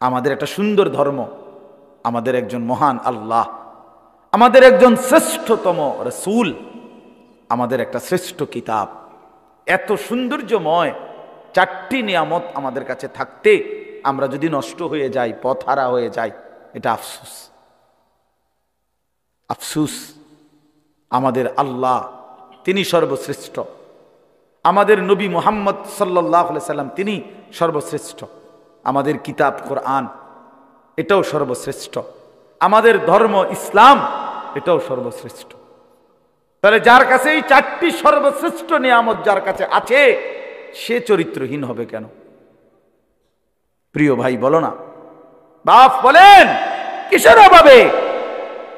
আমাদের একটা সুন্দর ধর্ম, আমাদের একজন মহান আল্লাহ, আমাদের একজন শ্রেষ্ঠতম রাসূল, আমাদের একটা শ্রেষ্ঠ কিতাব, এত সৌন্দর্যময় চারটি নিয়ামত আমাদের কাছে থাকতে আমরা যদি নষ্ট হয়ে যাই, পথহারা হয়ে যাই, এটা আফসোস। আফসোস। আমাদের আল্লাহ তিনি সর্বশ্রেষ্ঠ, আমাদের নবী মুহাম্মদ সাল্লাল্লাহু আলাইহি সাল্লাম তিনি সর্বশ্রেষ্ঠ, আমাদের কিতাব কোরআন এটাও সর্বশ্রেষ্ঠ, আমাদের ধর্ম ইসলাম এটাও সর্বশ্রেষ্ঠ। তাহলে যার কাছে এই চারটি সর্বশ্রেষ্ঠ নিয়ামত যার কাছে আছে, সে চরিত্রহীন হবে কেন? প্রিয় ভাই বলো না, বাপ বলেন কিসের অভাবে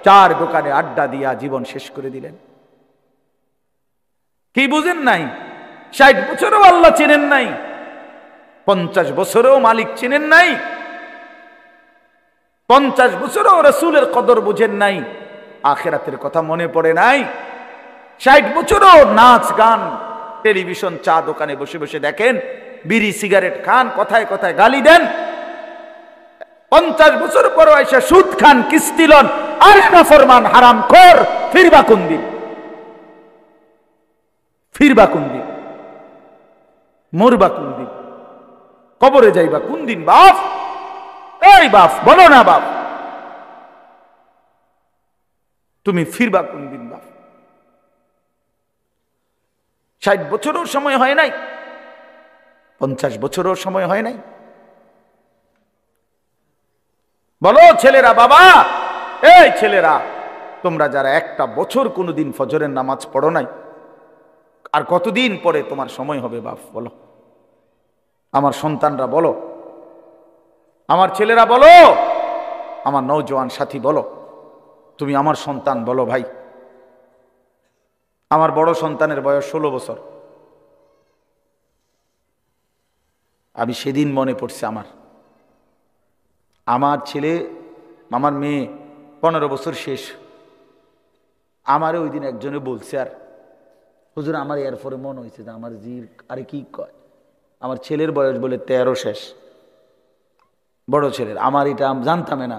4 দোকানে আড্ডা দিয়া জীবন শেষ করে দিলেন? কি বুঝেন নাই? 60 বছরেও আল্লাহ চেনেন নাই, 50 বছরেও মালিক চেনেন নাই, 50 বছরেও রাসূলের কদর বুঝেন নাই, আখিরাতের কথা মনে পড়ে নাই, 60 বছরেও নাচ গান টেলিভিশন চা দোকানে বসে বসে দেখেন, বিড়ি সিগারেট খান, কথায় কথায় গালি দেন, 50 বছর পরও এসে সুদ খান, কিস্তি লন, আর নাফরমান হারামখোর, ফিরবা কোন দিন? ফিরবা কোন দিন? মরবা কোন দিন? কবরে যাইবা কোন দিন? বাপ, এই বাপ বলো না, বাপ তুমি ফিরবা কোন দিন? বাপ 60 বছরও সময় হয় নাই, 50 বছরও সময় হয় নাই। বলো ছেলেরা, বাবা এই ছেলেরা, তোমরা যারা একটা বছর কোনোদিন ফজরের নামাজ পড়ো নাই, আর কতদিন পরে তোমার সময় হবে? বাপ বলো, আমার সন্তানরা বলো, আমার ছেলেরা বলো, আমার নওজোয়ান সাথী বলো, তুমি আমার সন্তান বলো ভাই। আমার বড় সন্তানের বয়স 16 বছর। আমি সেদিন মনে পড়ছে আমার ছেলে, আমার মেয়ে 15 বছর শেষ। আমারে ওই দিন একজনে বলছে, আর হুজুর আমার এরপরে মনে হয়েছে যে আমার জির আরে কি কয়, আমার ছেলের বয়স বলে 13 শেষ, বড় ছেলের। আমার এটা জানতাম না,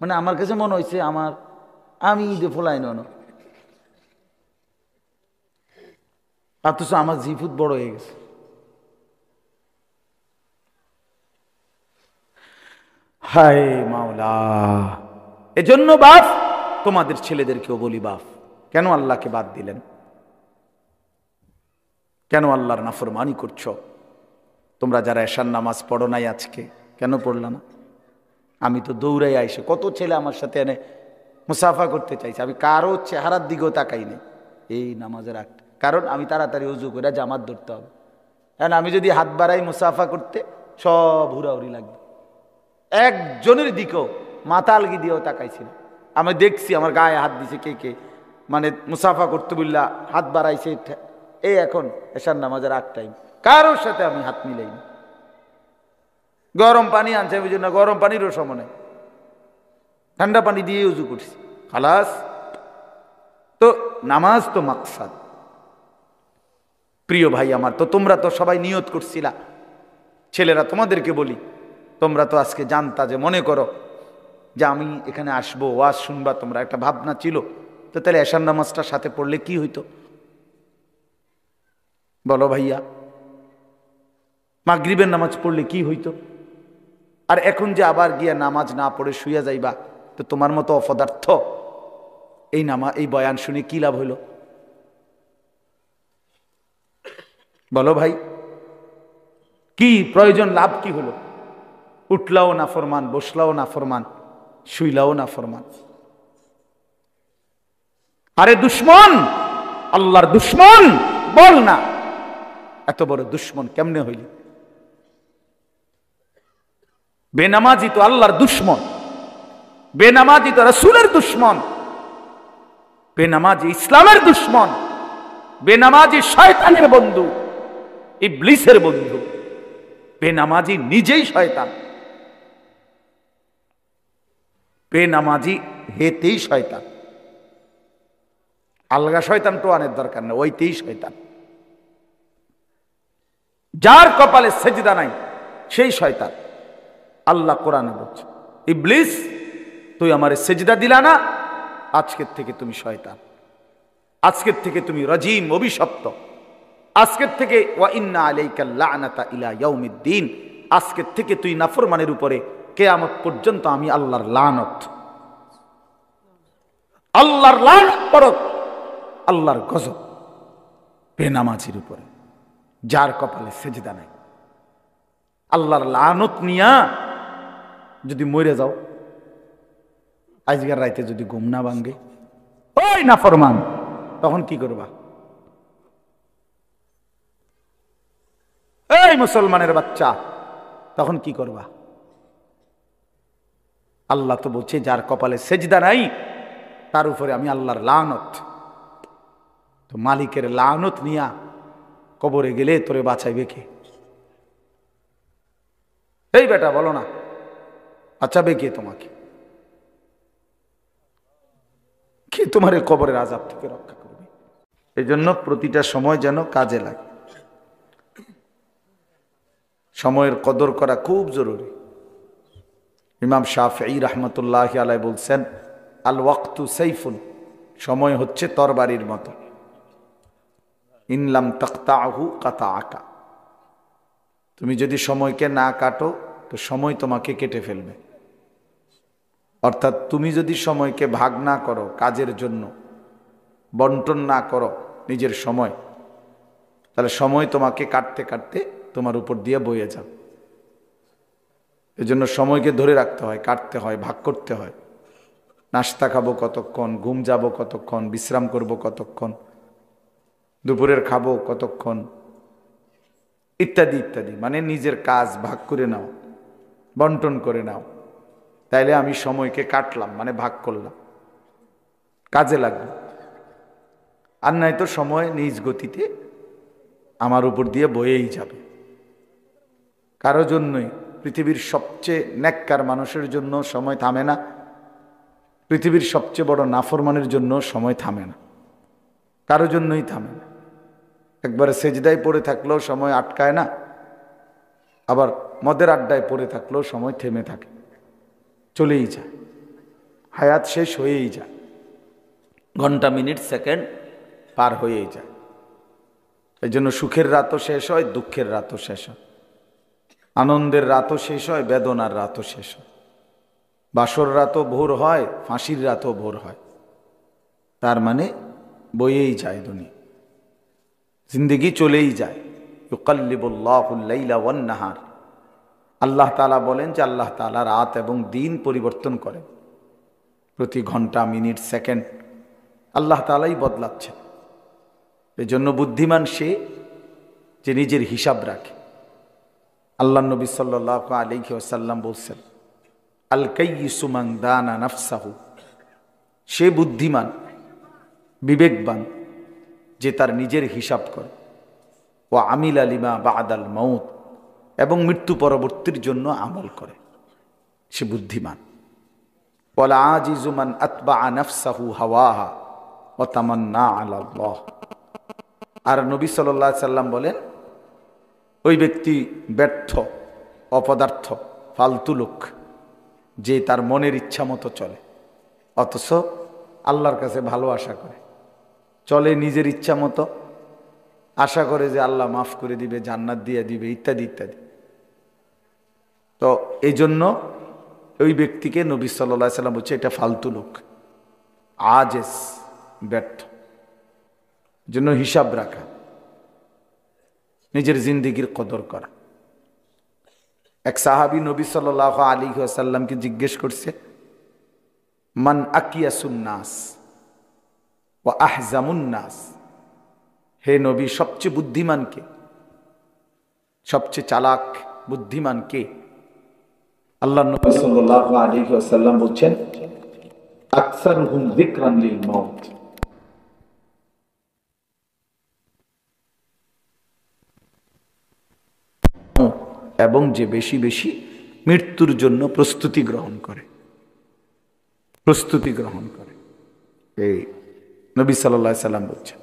মানে আমার কাছে মনে হয়েছে আমি ঈদে ফোলাই ন, অথচ আমার জিফুত বড় হয়ে গেছে। হায় মাওলা, এজন্য বাপ তোমাদের ছেলেদেরকেও বলি, বাপ কেন আল্লাহকে বাদ দিলেন? কেন আল্লাহর নাফরমানি করছো? তোমরা যারা এশার নামাজ পড়ো নাই আজকে, কেন পড়লা না? আমি তো দৌড়াই আইসে, কত ছেলে আমার সাথে এনে মুসাফা করতে চাইছে, আমি কারো চেহারার দিকেও তাকাই নেই এই নামাজের আগ, কারণ আমি তাড়াতাড়ি উজু করে জামাত ধরতে হবে। কারণ আমি যদি হাত বাড়াই মুসাফা করতে, সব হুড়াহুড়ি লাগবে। একজনের দিকেও মাথা আলগি দিয়েও তাকাইছিল। আমি দেখছি আমার গায়ে হাত দিছে কে কে, মানে মুসাফা করতে বললা হাত বাড়াইছে। এই এখন এশার নামাজের আগ টাইম, কারোর সাথে আমি হাত মিলাইনি। গরম পানি আনছে, ওই জন্য গরম পানিরও সময় নেই, ঠান্ডা পানি দিয়ে উজু করছি, খালাস। তো নামাজ তো মাকসাদ। প্রিয় ভাই আমার, তো তোমরা তো সবাই নিয়ত করছিলা, ছেলেরা তোমাদেরকে বলি, তোমরা তো আজকে জানতা যে, মনে করো যে আমি এখানে আসবো, ওয়াজ শুনবা, তোমরা একটা ভাবনা ছিল, তো তাহলে এশার নামাজটার সাথে পড়লে কি হইতো? বলো ভাইয়া, মাগরিবের নামাজ পড়লে কি হইতো? আর এখন যে আবার গিয়া নামাজ না পড়ে শুইয়া যাইবা, তো তোমার মতো অপদার্থ এই বয়ান শুনে কি লাভ হইল? বলো ভাই, কি প্রয়োজন, লাভ কি হলো? উঠলাও না ফরমান, বসলাও না ফরমান, শুইলাও না ফরমান। আরে দুশ্মন, আল্লাহর দুশ্মন বল না, এত বড় দুশ্মন কেমনে হইল? বেনামাজি তো আল্লাহর দুশ্মন, বেনামাজি তো রাসূলের দুশ্মন, বেনামাজি ইসলামের দুশ্মন, বেনামাজি শয়তানের বন্ধু, ইবলিসের বন্ধু, বেনামাজি নিজেই শয়তান, বেনামাজি হেতেই শয়তান। আলগা শয়তান তো আনের দরকার না, ওইতেই শয়তান। যার কপালে সেজদা নাই সেই শয়তান। আল্লাহ কোরআনে বলছে, ইবলিস তুই আমারে সেজদা দিলা না, আজকের থেকে তুমি শয়তান, আজকের থেকে তুমি রাজিম, অভিশপ্ত, আজকের থেকে ওয়া ইন্না আলাইকাল লা'নাতা ইলা ইয়াউমিদ্দিন, আজকের থেকে তুই নাফরমানের উপরে কিয়ামত পর্যন্ত আমি আল্লাহর লানত, আল্লাহর লানত পড়ক, আল্লাহর গজব বেনামাজির উপরে, যার কপালে সেজদা নাই। আল্লাহর লানত নিয়া যদি মরে যাও, আজকের রাইতে যদি ঘুম না ভাঙ্গে, ওই নাফরমান, তখন কি করবা? এই মুসলমানের বাচ্চা, তখন কি করবা? আল্লাহ তো বলছে যার কপালে সেজদা নাই তার উপরে আমি আল্লাহর লানত। তো মালিকের লানত নিয়া কবরে গেলে তোরে বাঁচাইবে কে? এই বেটা বলো না, বাঁচাবে কে তোমাকে? কে তোমার এই কবরের আযাব থেকে রক্ষা করবে? এই জন্য প্রতিটা সময় যেন কাজে লাগে, সময়ের কদর করা খুব জরুরি। ইমাম শাফিঈ রাহমাতুল্লাহি আলাইহি বলছেন, আল ওয়াক্তু সাইফুন, সময় হচ্ছে তরবারির মতো, ইন লাম তাকতাহু কাতাআকা, তুমি যদি সময়কে না কাটো তো সময় তোমাকে কেটে ফেলবে। অর্থাৎ তুমি যদি সময়কে ভাগ না করো, কাজের জন্য বন্টন না করো নিজের সময়, তাহলে সময় তোমাকে কাটতে কাটতে তোমার উপর দিয়ে বয়ে যাবে। এজন্য সময়কে ধরে রাখতে হয়, কাটতে হয়, ভাগ করতে হয়। নাস্তা খাবো কতক্ষণ, ঘুম যাব কতক্ষণ, বিশ্রাম করব কতক্ষণ, দুপুরের খাবো কতক্ষণ, ইত্যাদি ইত্যাদি। মানে নিজের কাজ ভাগ করে নাও, বন্টন করে নাও, তাইলে আমি সময়কে কাটলাম, মানে ভাগ করলাম, কাজে লাগবে। আর নাই তো সময় নিজ গতিতে আমার উপর দিয়ে বয়েই যাবে। কারো জন্যই, পৃথিবীর সবচেয়ে নেককার মানুষের জন্য সময় থামে না, পৃথিবীর সবচেয়ে বড় নাফরমানের জন্য সময় থামে না, কারো জন্যই থামে না। একবারে সেজদায় পড়ে থাকলেও সময় আটকায় না, আবার মদের আড্ডায় পড়ে থাকলেও সময় থেমে থাকে, চলেই যায়, হায়াত শেষ হয়েই যায়, ঘন্টা মিনিট সেকেন্ড পার হয়েই যায়। এই জন্য সুখের রাতও শেষ হয়, দুঃখের রাতও শেষ হয়, আনন্দের রাতও শেষ হয়, বেদনার রাতও শেষ হয়, বাসর রাতও ভোর হয়, ফাঁসির রাতও ভোর হয়। তার মানে বয়েই যায় দুনিয়া, জিন্দেগি চলেই যায়। ইউকাল্লিবুল্লাহুল লাইলা ওয়ান নাহার, আল্লাহ তাআলা বলেন যে আল্লাহ তাআলা রাত এবং দিন পরিবর্তন করেন, প্রতি ঘন্টা মিনিট সেকেন্ড আল্লাহ তাআলাই বদলাচ্ছেন। এই জন্য বুদ্ধিমান সে যে নিজের হিসাব রাখে। আল্লাহ নবী সাল্লাল্লাহু আলাইহি ওয়াসাল্লাম বলছেন, আল কাইয়িসু মান দানা নাফসাহু, সে বুদ্ধিমান বিবেকবান যে তার নিজের হিসাব করে, ওয়া আমিলা লিমা বাদাল মাউত, এবং মৃত্যু পরবর্তীর জন্য আমল করে, সে বুদ্ধিমান। ওয়ালা আজিজু মান আতবা নাফসাহু হাওয়াহা ওয়া তামান্না আলা আল্লাহ। আর নবী সাল্লাল্লাহু আলাইহি সাল্লাম বলেন, ওই ব্যক্তি ব্যর্থ, অপদার্থ, ফালতু লোক, যে তার মনের ইচ্ছা মতো চলে, অথচ আল্লাহর কাছে ভালো আশা করে, চলে নিজের ইচ্ছা মতো, আশা করে যে আল্লাহ মাফ করে দিবে, জান্নাত দিয়ে দিবে, ইত্যাদি ইত্যাদি। তো এই জন্য ওই ব্যক্তিকে নবী সাল্লাল্লাহু আলাইহি সাল্লাম বলছে এটা ফালতু লোক, আজেস, ব্যর্থ। জন্য হিসাব রাখা, নিজের জিন্দেগির কদর করা। এক সাহাবী নবী সাল্লাল্লাহু আলাইহি ওয়াসাল্লামকে জিজ্ঞেস করছে, মান আকিয়াসুন নাস ওয়া আহজামুন নাস, হে নবী সবচেয়ে বুদ্ধিমান কে, সবচেয়ে চালাক বুদ্ধিমান কে? আল্লাহ নবী সাল্লাল্লাহু আলাইহি ওয়াসাল্লাম বলছেন, আকসারুহুম যিকরান লিল মাউত, এবং যে বেশি বেশি মৃত্যুর জন্য প্রস্তুতি গ্রহণ করে, প্রস্তুতি গ্রহণ করে। এই নবী সাল্লাল্লাহু আলাইহি ওয়াসাল্লাম বলছেন।